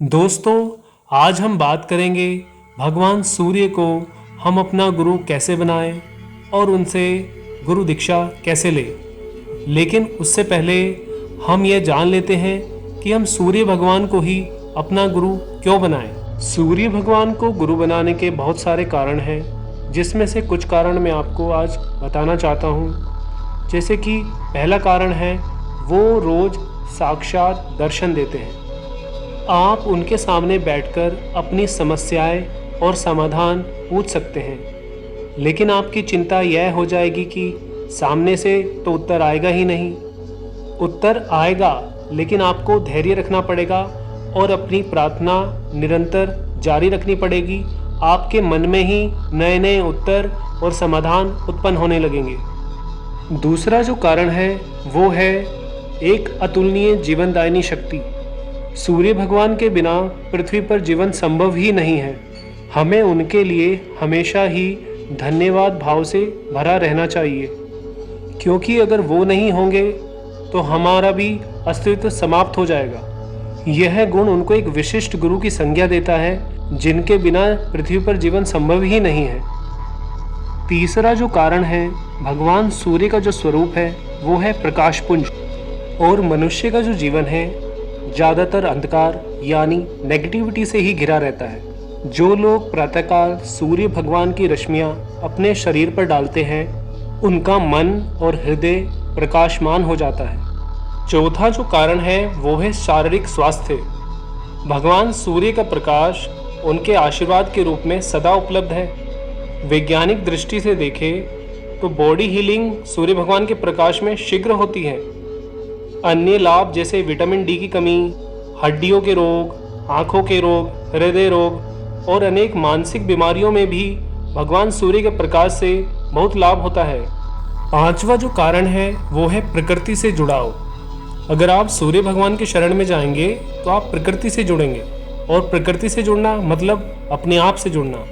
दोस्तों, आज हम बात करेंगे भगवान सूर्य को हम अपना गुरु कैसे बनाएं और उनसे गुरु दीक्षा कैसे लें। लेकिन उससे पहले हम ये जान लेते हैं कि हम सूर्य भगवान को ही अपना गुरु क्यों बनाएं। सूर्य भगवान को गुरु बनाने के बहुत सारे कारण हैं, जिसमें से कुछ कारण मैं आपको आज बताना चाहता हूँ। जैसे कि पहला कारण है, वो रोज़ साक्षात दर्शन देते हैं। आप उनके सामने बैठकर अपनी समस्याएं और समाधान पूछ सकते हैं, लेकिन आपकी चिंता यह हो जाएगी कि सामने से तो उत्तर आएगा ही नहीं। उत्तर आएगा, लेकिन आपको धैर्य रखना पड़ेगा और अपनी प्रार्थना निरंतर जारी रखनी पड़ेगी। आपके मन में ही नए नए उत्तर और समाधान उत्पन्न होने लगेंगे। दूसरा जो कारण है वो है एक अतुलनीय जीवनदायिनी शक्ति। सूर्य भगवान के बिना पृथ्वी पर जीवन संभव ही नहीं है। हमें उनके लिए हमेशा ही धन्यवाद भाव से भरा रहना चाहिए, क्योंकि अगर वो नहीं होंगे तो हमारा भी अस्तित्व समाप्त हो जाएगा। यह गुण उनको एक विशिष्ट गुरु की संज्ञा देता है, जिनके बिना पृथ्वी पर जीवन संभव ही नहीं है। तीसरा जो कारण है, भगवान सूर्य का जो स्वरूप है वो है प्रकाशपुंज, और मनुष्य का जो जीवन है ज़्यादातर अंधकार यानी नेगेटिविटी से ही घिरा रहता है। जो लोग प्रातःकाल सूर्य भगवान की रश्मियाँ अपने शरीर पर डालते हैं, उनका मन और हृदय प्रकाशमान हो जाता है। चौथा जो कारण है वो है शारीरिक स्वास्थ्य। भगवान सूर्य का प्रकाश उनके आशीर्वाद के रूप में सदा उपलब्ध है। वैज्ञानिक दृष्टि से देखें तो बॉडी हीलिंग सूर्य भगवान के प्रकाश में शीघ्र होती है। अन्य लाभ जैसे विटामिन डी की कमी, हड्डियों के रोग, आँखों के रोग, हृदय रोग और अनेक मानसिक बीमारियों में भी भगवान सूर्य के प्रकाश से बहुत लाभ होता है। पांचवा जो कारण है वो है प्रकृति से जुड़ाव। अगर आप सूर्य भगवान के शरण में जाएंगे तो आप प्रकृति से जुड़ेंगे, और प्रकृति से जुड़ना मतलब अपने आप से जुड़ना।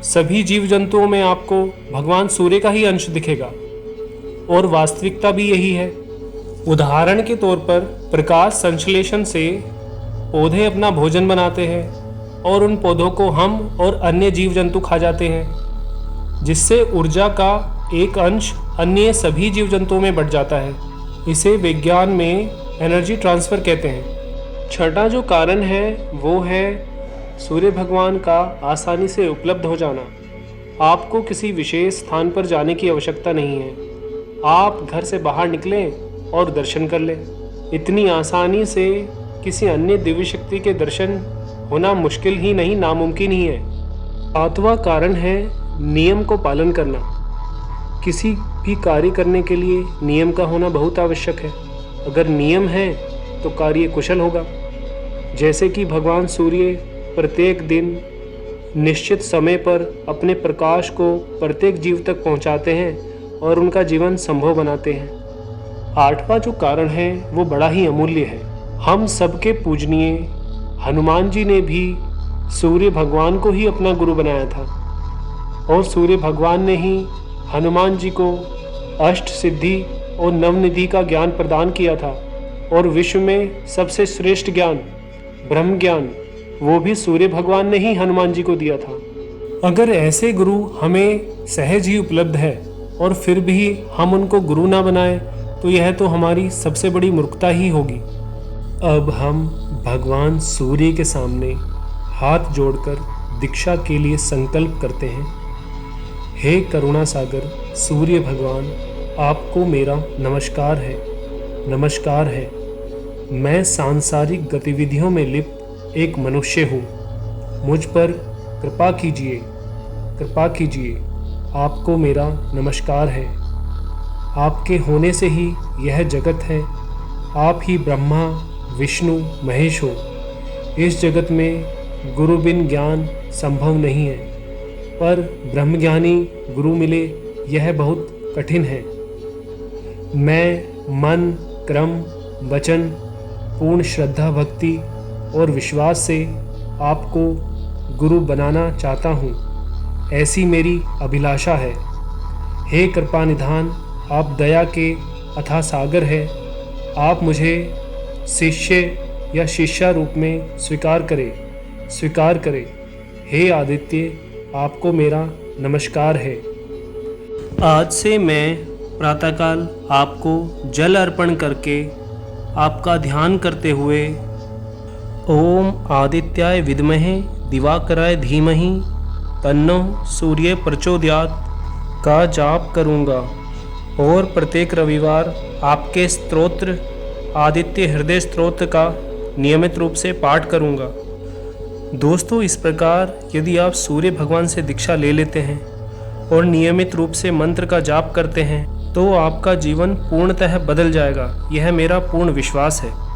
सभी जीव जंतुओं में आपको भगवान सूर्य का ही अंश दिखेगा, और वास्तविकता भी यही है। उदाहरण के तौर पर प्रकाश संश्लेषण से पौधे अपना भोजन बनाते हैं, और उन पौधों को हम और अन्य जीव जंतु खा जाते हैं, जिससे ऊर्जा का एक अंश अन्य सभी जीव जंतुओं में बढ़ जाता है। इसे विज्ञान में एनर्जी ट्रांसफ़र कहते हैं। छठा जो कारण है वो है सूर्य भगवान का आसानी से उपलब्ध हो जाना। आपको किसी विशेष स्थान पर जाने की आवश्यकता नहीं है। आप घर से बाहर निकलें और दर्शन कर लें। इतनी आसानी से किसी अन्य दिव्य शक्ति के दर्शन होना मुश्किल ही नहीं, नामुमकिन ही है। सातवां कारण है नियम को पालन करना। किसी भी कार्य करने के लिए नियम का होना बहुत आवश्यक है। अगर नियम है तो कार्य कुशल होगा। जैसे कि भगवान सूर्य प्रत्येक दिन निश्चित समय पर अपने प्रकाश को प्रत्येक जीव तक पहुंचाते हैं और उनका जीवन संभव बनाते हैं। आठवां जो कारण है वो बड़ा ही अमूल्य है। हम सबके पूजनीय हनुमान जी ने भी सूर्य भगवान को ही अपना गुरु बनाया था, और सूर्य भगवान ने ही हनुमान जी को अष्ट सिद्धि और नवनिधि का ज्ञान प्रदान किया था, और विश्व में सबसे श्रेष्ठ ज्ञान ब्रह्म ज्ञान वो भी सूर्य भगवान ने ही हनुमान जी को दिया था। अगर ऐसे गुरु हमें सहज ही उपलब्ध है और फिर भी हम उनको गुरु ना बनाएं, तो यह तो हमारी सबसे बड़ी मूर्खता ही होगी। अब हम भगवान सूर्य के सामने हाथ जोड़कर दीक्षा के लिए संकल्प करते हैं। हे करुणा सागर सूर्य भगवान, आपको मेरा नमस्कार है, नमस्कार है। मैं सांसारिक गतिविधियों में लिप्त एक मनुष्य हूँ। मुझ पर कृपा कीजिए, कृपा कीजिए। आपको मेरा नमस्कार है। आपके होने से ही यह जगत है। आप ही ब्रह्मा विष्णु महेश हो। इस जगत में गुरु बिन ज्ञान संभव नहीं है, पर ब्रह्मज्ञानी गुरु मिले यह बहुत कठिन है। मैं मन क्रम वचन पूर्ण श्रद्धा भक्ति और विश्वास से आपको गुरु बनाना चाहता हूँ। ऐसी मेरी अभिलाषा है। हे कृपा निधान, आप दया के अथाह सागर है। आप मुझे शिष्य या शिष्या रूप में स्वीकार करे। हे आदित्य, आपको मेरा नमस्कार है। आज से मैं प्रातःकाल आपको जल अर्पण करके आपका ध्यान करते हुए ओम आदित्याय विद्महे दिवाकराय धीमहि तन्नो सूर्य प्रचोदयात का जाप करूँगा और प्रत्येक रविवार आपके स्तोत्र आदित्य हृदय स्तोत्र का नियमित रूप से पाठ करूँगा। दोस्तों, इस प्रकार यदि आप सूर्य भगवान से दीक्षा ले लेते हैं और नियमित रूप से मंत्र का जाप करते हैं तो आपका जीवन पूर्णतः बदल जाएगा। यह मेरा पूर्ण विश्वास है।